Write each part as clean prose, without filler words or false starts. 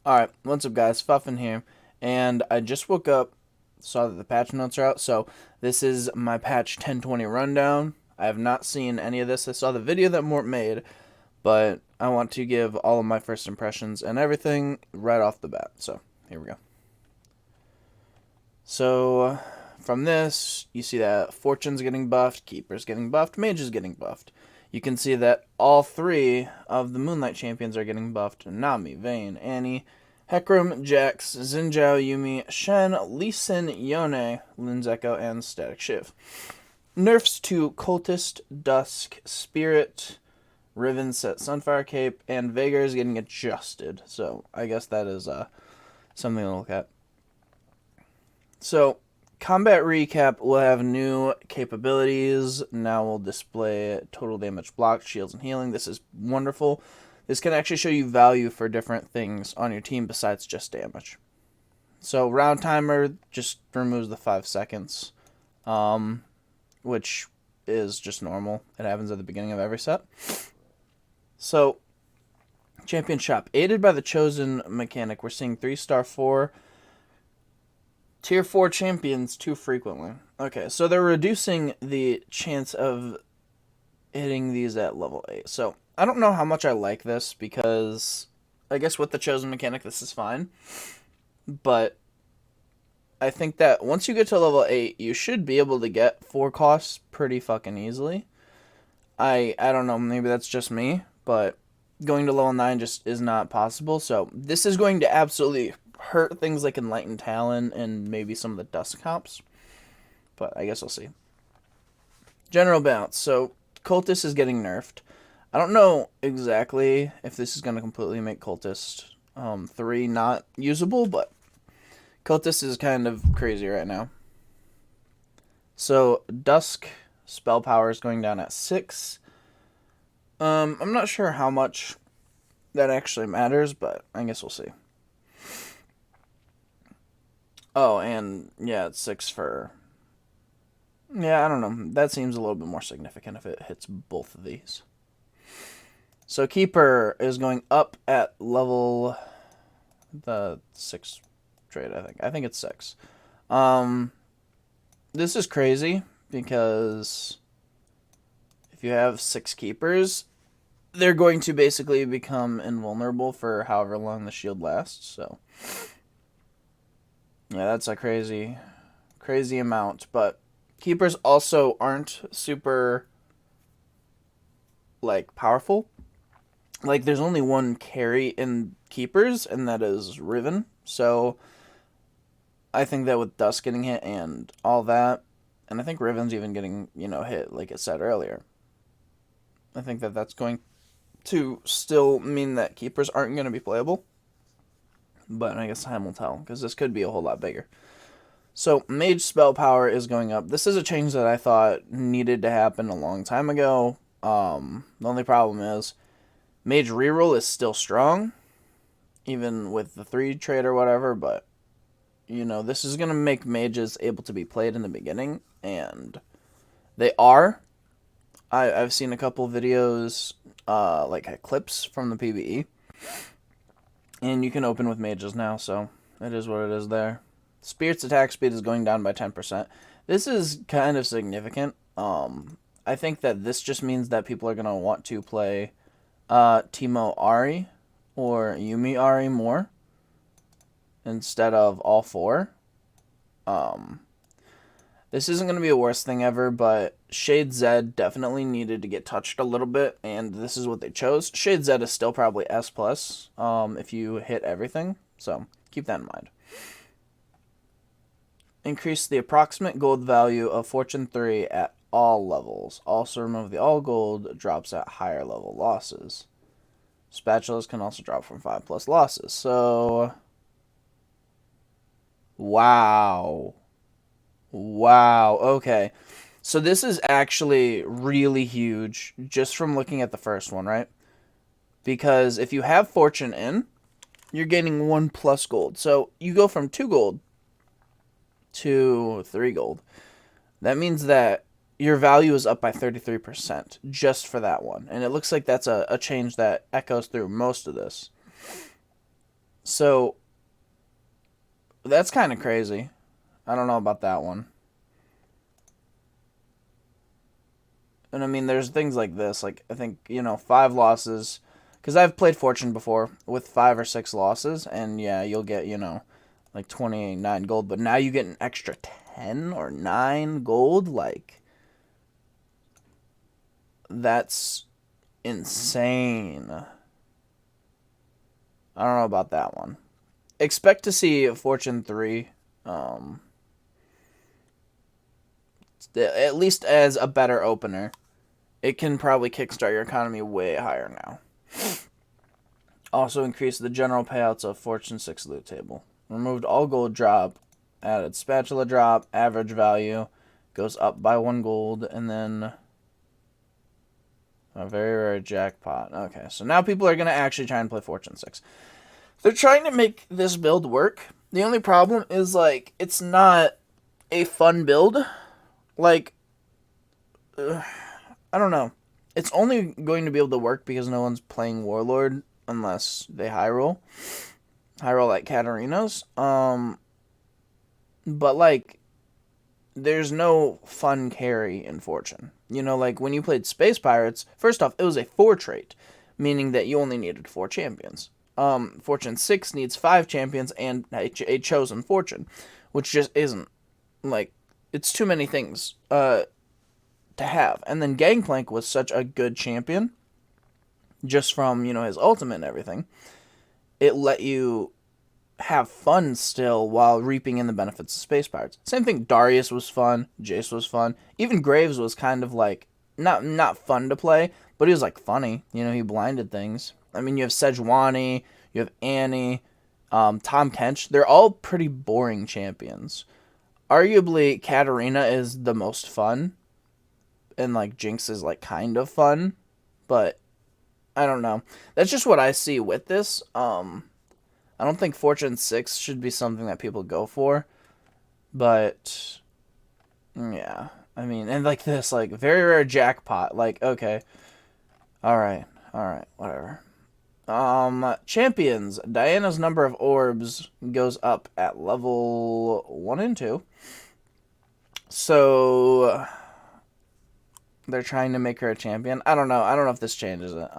Alright, what's up guys, Fuffin here, and I just woke up, saw that the patch notes are out, so this is my patch 1020 rundown. I have not seen any of this. I saw the video that Mort made, but I want to give all of my first impressions and everything right off the bat, so here we go. So, from this, you see that Fortune's getting buffed, Keeper's getting buffed, Mage is getting buffed. You can see that all three of the Moonlight champions are getting buffed: Nami, Vayne, Annie, Hecarim, Jax, Xin Zhao, Yuumi, Shen, Lee Sin, Yone, Lin's Echo, and Static Shiv. Nerfs to Cultist, Dusk, Spirit, Riven set Sunfire Cape, and Veigar is getting adjusted. So I guess that is something to look at. So, combat recap will have new capabilities. Now we'll display total damage blocked, shields, and healing. This is wonderful. This can actually show you value for different things on your team besides just damage. So, round timer just removes the 5 seconds, which is just normal. It happens at the beginning of every set. So, Champion Shop. Aided by the Chosen mechanic, we're seeing 3-star 4 Tier 4 champions too frequently. Okay, so they're reducing the chance of hitting these at level 8. So, I don't know how much I like this, because I guess with the Chosen mechanic, this is fine. But I think that once you get to level 8, you should be able to get 4 costs pretty fucking easily. I don't know, maybe that's just me, but going to level 9 just is not possible. So, this is going to absolutely hurt things like Enlightened Talon and maybe some of the Dusk comps. But I guess we'll see. General bounce. So, Cultist is getting nerfed. I don't know exactly if this is going to completely make Cultist 3 not usable, but Cultist is kind of crazy right now. So, Dusk spell power is going down at 6. I'm not sure how much that actually matters, but I guess we'll see. Oh, and yeah, it's 6 for... Yeah, I don't know. That seems a little bit more significant if it hits both of these. So Keeper is going up at level... the 6 trait, I think. I think it's 6. This is crazy, because if you have 6 Keepers, they're going to basically become invulnerable for however long the shield lasts, so... Yeah, that's a crazy amount, but Keepers also aren't super, like, powerful. Like, there's only one carry in Keepers, and that is Riven, so I think that with Dusk getting hit and all that, and I think Riven's even getting, hit, like I said earlier, I think that that's going to still mean that Keepers aren't going to be playable. But I guess time will tell, because this could be a whole lot bigger. So, Mage spell power is going up. This is a change that I thought needed to happen a long time ago. The only problem is, Mage reroll is still strong, even with the 3 trait or whatever, but, this is going to make mages able to be played in the beginning, and they are. I've seen a couple videos, like clips from the PvE. And you can open with mages now, so it is what it is there. Spirit's attack speed is going down by 10%. This is kind of significant. I think that this just means that people are going to want to play Teemo Ahri or Yuumi Ahri more instead of all 4. This isn't going to be the worst thing ever, but Shade Zed definitely needed to get touched a little bit, and this is what they chose. Shade Zed is still probably S+, if you hit everything, so keep that in mind. Increase the approximate gold value of Fortune 3 at all levels. Also remove the all gold drops at higher level losses. Spatulas can also drop from 5+ losses, so... Wow. Wow, okay. So this is actually really huge, just from looking at the first one, right? Because if you have Fortune in, you're gaining 1+ gold. So you go from 2 gold to 3 gold. That means that your value is up by 33% just for that one. And it looks like that's a change that echoes through most of this. So that's kind of crazy. I don't know about that one. And I mean, there's things like this. Like, I think, 5 losses. Because I've played Fortune before with 5 or 6 losses. And yeah, you'll get, like 29 gold. But now you get an extra 10 or 9 gold. Like, that's insane. I don't know about that one. Expect to see Fortune 3. At least as a better opener. It can probably kickstart your economy way higher now. Also increase the general payouts of Fortune 6 loot table. Removed all gold drop. Added spatula drop. Average value goes up by 1 gold. And then a very rare jackpot. Okay, so now people are going to actually try and play Fortune 6. They're trying to make this build work. The only problem is, like, it's not a fun build. Like, I don't know. It's only going to be able to work because no one's playing Warlord unless they high roll. High roll like Katarina's. But, like, there's no fun carry in Fortune. Like, when you played Space Pirates, first off, it was a 4 trait, meaning that you only needed 4 champions. Fortune 6 needs 5 champions and a chosen Fortune, which just isn't, like, it's too many things to have. And then Gangplank was such a good champion, just from, his ultimate and everything. It let you have fun still while reaping in the benefits of Space Pirates. Same thing, Darius was fun, Jace was fun. Even Graves was kind of like, not fun to play, but he was like funny. He blinded things. I mean, you have Sejuani, you have Annie, Tom Kench. They're all pretty boring champions. Arguably, Katarina is the most fun, and like Jinx is like kind of fun, but I don't know. That's just what I see with this. I don't think Fortune 6 should be something that people go for, but yeah. I mean, and like this, like very rare jackpot. Like, okay, all right, whatever. Champions. Diana's number of orbs goes up at level 1 and 2. So they're trying to make her a champion. I don't know. I don't know if this changes it.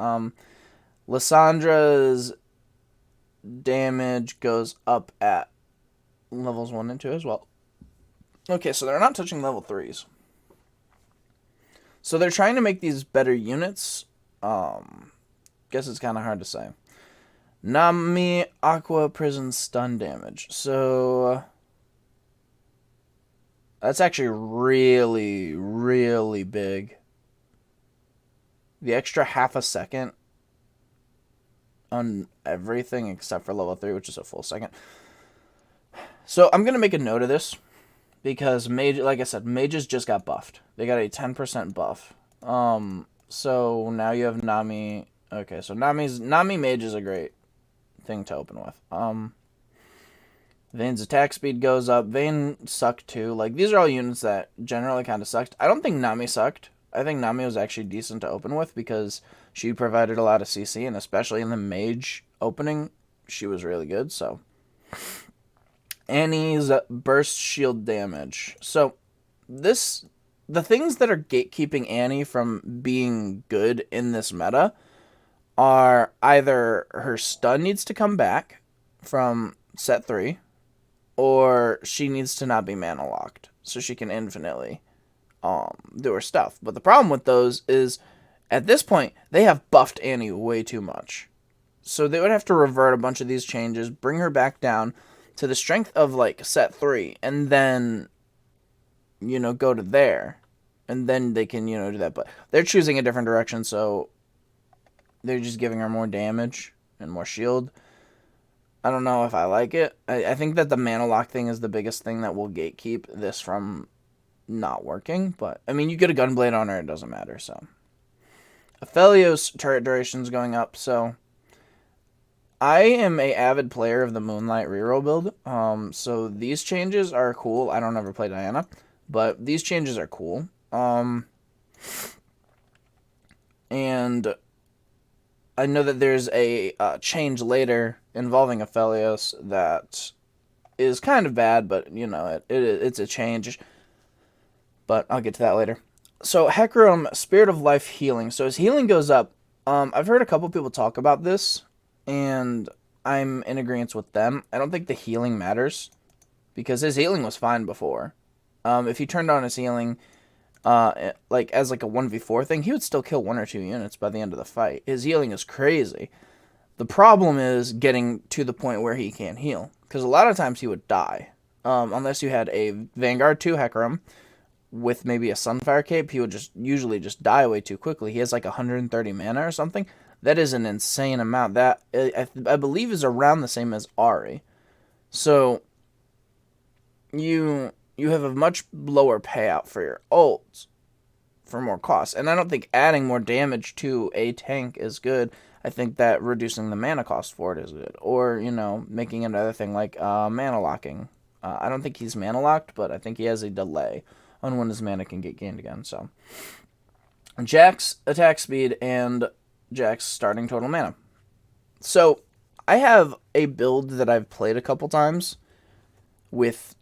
Lyssandra's damage goes up at levels 1 and 2 as well. Okay, so they're not touching level 3s. So they're trying to make these better units. Guess it's kind of hard to say. Nami Aqua Prison stun damage. So that's actually really, really big. The extra half a second on everything except for level 3, which is a full second. So I'm going to make a note of this because like I said, mages just got buffed. They got a 10% buff. So now you have Nami. Okay, so Nami Mage is a great thing to open with. Vayne's attack speed goes up. Vayne sucked too. Like, these are all units that generally kind of sucked. I don't think Nami sucked. I think Nami was actually decent to open with because she provided a lot of CC, and especially in the Mage opening, she was really good, so. Annie's burst shield damage. So, the things that are gatekeeping Annie from being good in this meta are either her stun needs to come back from set 3, or she needs to not be mana locked, so she can infinitely do her stuff. But the problem with those is, at this point, they have buffed Annie way too much. So they would have to revert a bunch of these changes, bring her back down to the strength of, like, set 3, and then, go to there. And then they can, do that. But they're choosing a different direction, so they're just giving her more damage and more shield. I don't know if I like it. I think that the mana lock thing is the biggest thing that will gatekeep this from not working. But, I mean, you get a gunblade on her, it doesn't matter, so. Aphelios turret duration's going up, so. I am a avid player of the Moonlight reroll build. So these changes are cool. I don't ever play Diana, but these changes are cool. And I know that there's a change later involving aphelios that is kind of bad, but you know, it's a change. But I'll get to that later. So Hecarim, Spirit of Life healing. So his healing goes up. I've heard a couple people talk about this, and I'm in agreement with them. I don't think the healing matters because his healing was fine before. If he turned on his healing, like as like a 1v4 thing, he would still kill 1 or 2 units by the end of the fight. His healing is crazy. The problem is getting to the point where he can't heal, because a lot of times he would die. Unless you had a Vanguard 2 Hecarim with maybe a Sunfire Cape, he would usually just die way too quickly. He has like 130 mana or something. That is an insane amount. That I believe is around the same as Ahri. So you have a much lower payout for your ults for more cost. And I don't think adding more damage to a tank is good. I think that reducing the mana cost for it is good. Or, you know, making another thing like mana locking. I don't think he's mana locked, but I think he has a delay on when his mana can get gained again. So Jack's attack speed and Jack's starting total mana. So I have a build that I've played a couple times with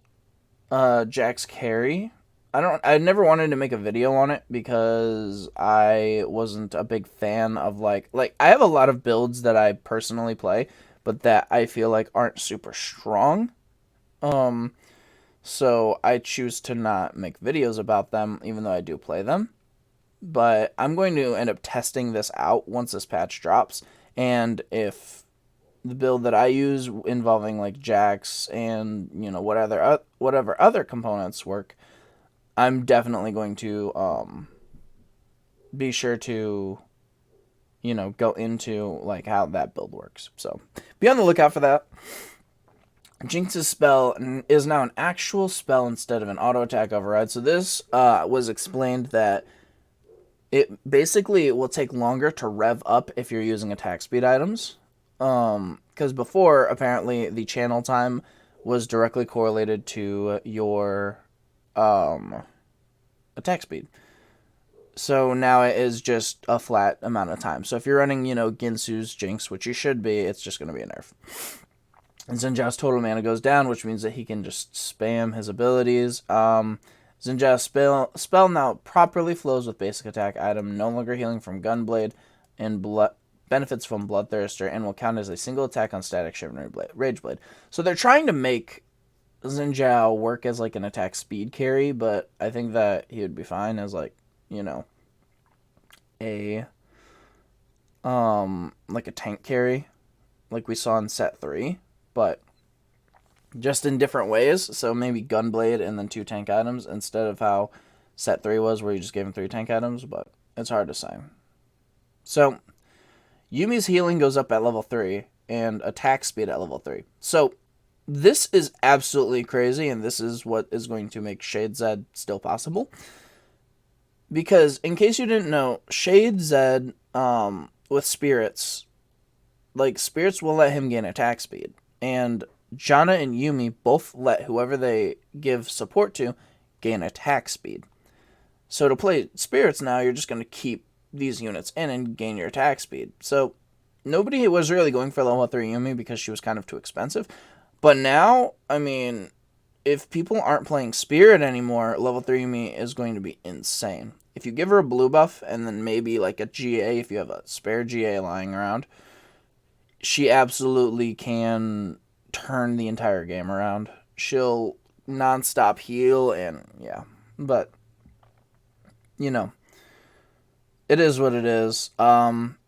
Jack's carry. I never wanted to make a video on it because I wasn't a big fan of like I have a lot of builds that I personally play, but that I feel like aren't super strong. So I choose to not make videos about them, even though I do play them. But I'm going to end up testing this out once this patch drops, and if the build that I use involving like Jax and, you know, whatever other components work, I'm definitely going to be sure to, you know, go into like how that build works. So be on the lookout for that. Jinx's spell is now an actual spell instead of an auto attack override. So this was explained that it basically will take longer to rev up if you're using attack speed items. Because before, apparently, the channel time was directly correlated to your attack speed. So now it is just a flat amount of time. So if you're running, you know, Ginsu's Jinx, which you should be, it's just going to be a nerf. And Zinjao's total mana goes down, which means that he can just spam his abilities. Zinjao's spell now properly flows with basic attack item, no longer healing from Gunblade, and benefits from Bloodthirster, and will count as a single attack on static Shivering Rageblade. So they're trying to make Zinjao work as like an attack speed carry, but I think that he would be fine as like, you know, a like a tank carry, like we saw in set 3. But just in different ways. So maybe Gunblade and then 2 tank items instead of how set 3 was, where you just gave him 3 tank items. But it's hard to say. So Yumi's healing goes up at level 3 and attack speed at level 3. So this is absolutely crazy, and this is what is going to make Shade Zed still possible. Because in case you didn't know, Shade Zed with spirits, like spirits will let him gain attack speed. And Janna and Yumi both let whoever they give support to gain attack speed. So to play spirits now, you're just going to keep these units in and gain your attack speed. So nobody was really going for level 3 Yumi because she was kind of too expensive. But now, I mean, if people aren't playing spirit anymore, level 3 Yumi is going to be insane. If you give her a blue buff and then maybe like a GA, if you have a spare GA lying around, she absolutely can turn the entire game around. She'll non-stop heal, and yeah. But, you know, it is what it is.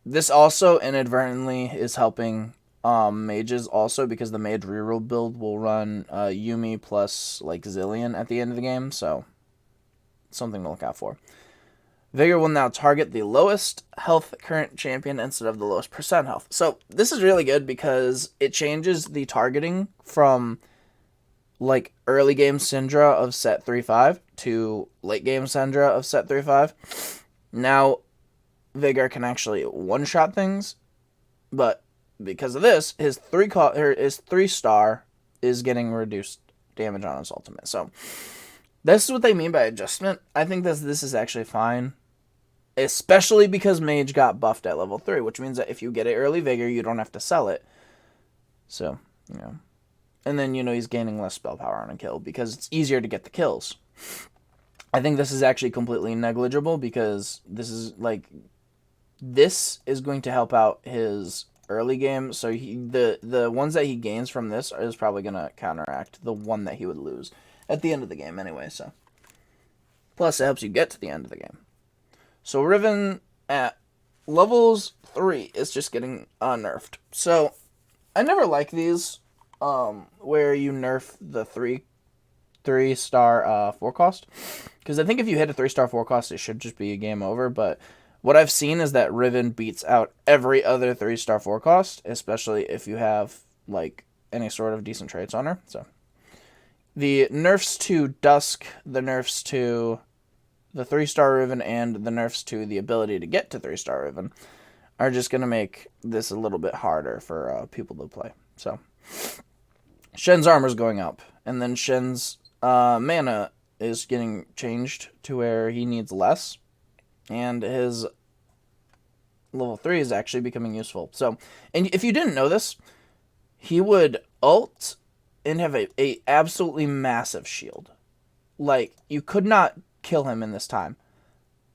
This also inadvertently is helping mages also, because the mage reroll build will run Yumi plus like Zillion at the end of the game, so something to look out for. Vigor will now target the lowest health current champion instead of the lowest percent health. So this is really good because it changes the targeting from like early game Syndra of set 3-5 to late game Syndra of set 3-5. Now Vigor can actually one-shot things, but because of this, his 3-star is getting reduced damage on his ultimate. So this is what they mean by adjustment. I think this is actually fine. Especially because Mage got buffed at level 3, which means that if you get an early Vigor, you don't have to sell it. So, you know. And then, you know, he's gaining less spell power on a kill because it's easier to get the kills. I think this is actually completely negligible because this is going to help out his early game. So the ones that he gains from this is probably going to counteract the one that he would lose at the end of the game anyway. So plus it helps you get to the end of the game. So Riven at levels 3 is just getting nerfed. So I never like these where you nerf the 3-star 4 cost, because I think if you hit a 3-star 4 cost, it should just be a game over. But what I've seen is that Riven beats out every other 3-star 4 cost, especially if you have like any sort of decent traits on her. So the nerfs to Dusk, the nerfs to the 3-star Riven, and the nerfs to the ability to get to 3-star Riven are just going to make this a little bit harder for people to play. So Shen's armor is going up, and then Shen's mana is getting changed to where he needs less, and his level 3 is actually becoming useful. So, and if you didn't know this, he would ult and have a absolutely massive shield. Like, you could not kill him in this time,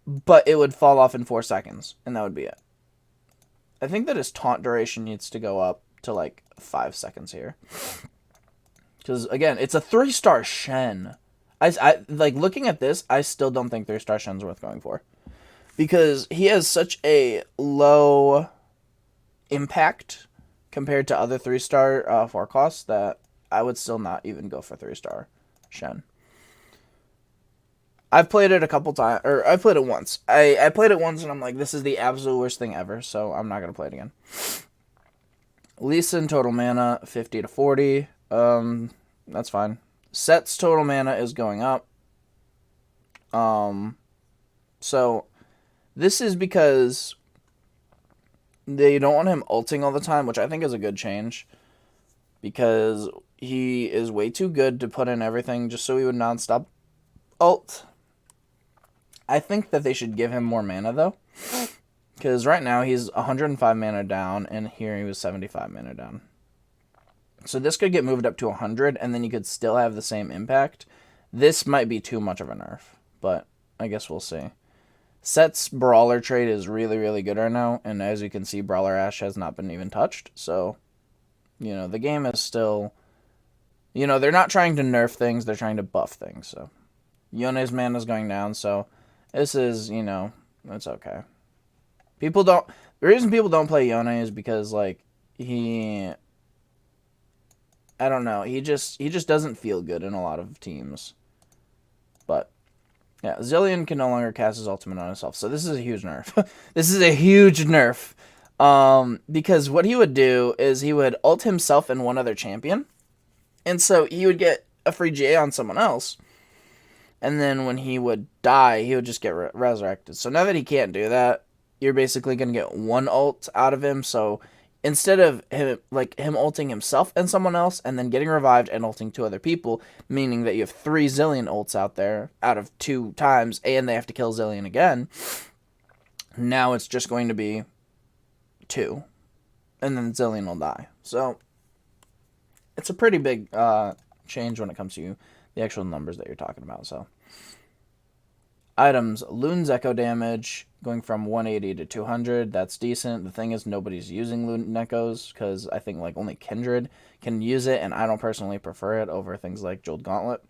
but it would fall off in 4 seconds, and that would be it. I think that his taunt duration needs to go up to like 5 seconds here. Because, again, it's a 3-star Shen. I like, looking at this, I still don't think 3-star Shen's worth going for. Because he has such a low impact compared to other 3-star 4 costs that I would still not even go for 3-star Shen. I've played it a couple times, or I played it once. I played it once and I'm like, this is the absolute worst thing ever, so I'm not going to play it again. Lee Sin total mana, 50 to 40. That's fine. Set's total mana is going up. So this is because they don't want him ulting all the time, which I think is a good change, because he is way too good to put in everything just so he would non-stop ult. I think that they should give him more mana, though, because right now he's 105 mana down, and here he was 75 mana down. So this could get moved up to 100, and then you could still have the same impact. This might be too much of a nerf, but I guess we'll see. Set's Brawler trait is really, really good right now, and as you can see, Brawler Ash has not been even touched. So, you know, the game is still... You know, they're not trying to nerf things, they're trying to buff things. So, Yone's mana is going down, so this is, you know, it's okay. People don't... The reason people don't play Yone is because, like, I don't know. He just doesn't feel good in a lot of teams. But, yeah, Zillion can no longer cast his ultimate on himself. So this is a huge nerf. This is a huge nerf. Because what he would do is he would ult himself and one other champion. And so he would get a free GA on someone else. And then when he would die, he would just get resurrected. So now that he can't do that, you're basically going to get one ult out of him. So instead of him ulting himself and someone else and then getting revived and ulting 2 other people, meaning that you have 3 Zillion ults out there out of 2 times and they have to kill Zillion again, now it's just going to be 2. And then Zillion will die. So it's a pretty big change when it comes to the actual numbers that you're talking about. So items, Loon's Echo damage going from 180 to 200. That's decent. The thing is, nobody's using Loon Echoes because I think like only Kindred can use it, and I don't personally prefer it over things like Jeweled Gauntlet.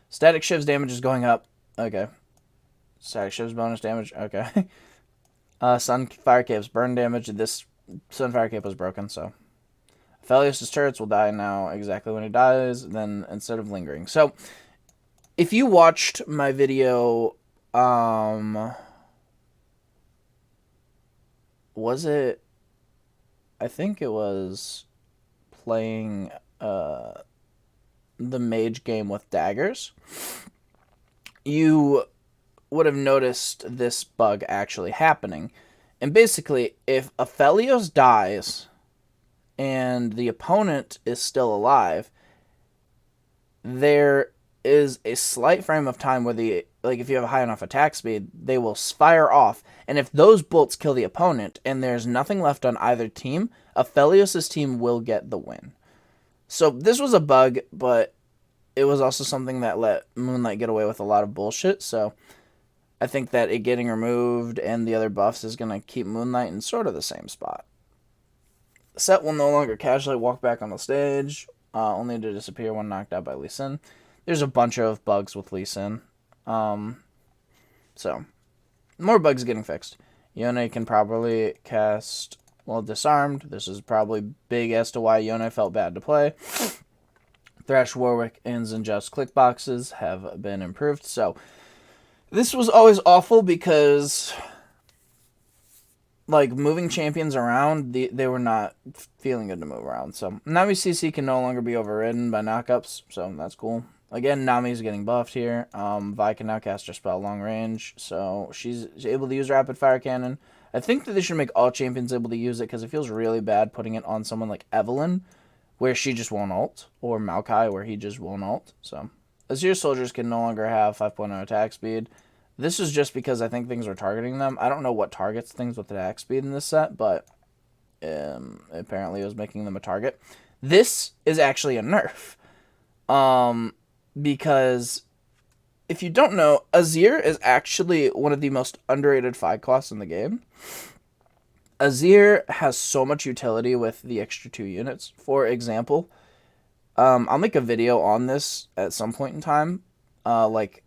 Static Shiv's damage is going up. Okay. Static Shiv's bonus damage. Okay. Sunfire Cave's burn damage. This Sunfire Cave was broken, so Aphelios' turrets will die now exactly when he dies, then instead of lingering. So if you watched my video, was it, I think it was playing the mage game with daggers, you would have noticed this bug actually happening. And basically, if Aphelios dies and the opponent is still alive, there is a slight frame of time where if you have a high enough attack speed, they will fire off. And if those bolts kill the opponent and there's nothing left on either team, Aphelios' team will get the win. So this was a bug, but it was also something that let Moonlight get away with a lot of bullshit. So I think that it getting removed and the other buffs is going to keep Moonlight in sort of the same spot. Set will no longer casually walk back on the stage, only to disappear when knocked out by Lee Sin. There's a bunch of bugs with Lee Sin. So, more bugs getting fixed. Yone can properly cast while disarmed. This is probably big as to why Yone felt bad to play. Thresh, Warwick, and Zinjust click boxes have been improved. So, this was always awful because, like, moving champions around, they were not feeling good to move around. So, Nami CC can no longer be overridden by knockups, so that's cool. Again, Nami's getting buffed here. Vi can now cast her spell long range, so she's able to use Rapid Fire Cannon. I think that they should make all champions able to use it, because it feels really bad putting it on someone like Evelynn, where she just won't ult, or Maokai, where he just won't ult. So, Azir soldiers can no longer have 5.0 attack speed. This is just because I think things are targeting them. I don't know what targets things with attack speed in this set, but apparently it was making them a target. This is actually a nerf. Because if you don't know, Azir is actually one of the most underrated fight costs in the game. Azir has so much utility with the extra 2 units. For example, I'll make a video on this at some point in time, like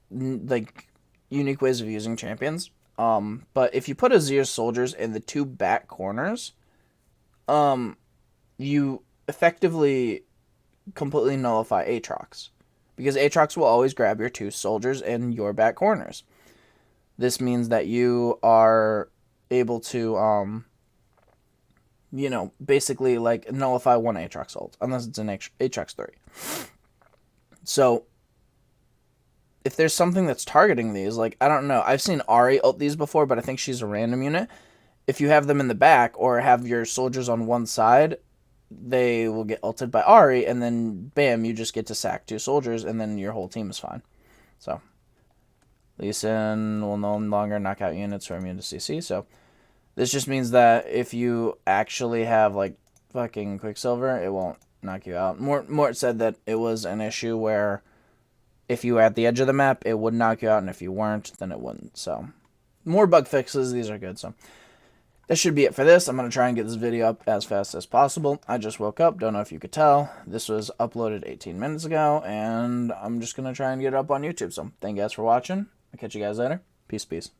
unique ways of using champions. But if you put Azir's soldiers in the 2 back corners, you effectively completely nullify Aatrox, because Aatrox will always grab your 2 soldiers in your back corners. This means that you are able to, basically, like, nullify 1 Aatrox ult, unless it's an Aatrox 3. So, if there's something that's targeting these, like, I don't know, I've seen Ahri ult these before, but I think she's a random unit. If you have them in the back, or have your soldiers on one side, they will get ulted by Ahri, and then, bam, you just get to sack 2 soldiers, and then your whole team is fine. So, Lee Sin will no longer knock out units who are immune to CC, so this just means that if you actually have, like, fucking Quicksilver, it won't knock you out. Mort said that it was an issue where if you were at the edge of the map, it would knock you out, and if you weren't, then it wouldn't. So, more bug fixes. These are good, so that should be it for this. I'm going to try and get this video up as fast as possible. I just woke up. Don't know if you could tell. This was uploaded 18 minutes ago, and I'm just going to try and get it up on YouTube. So, thank you guys for watching. I'll catch you guys later. Peace, peace.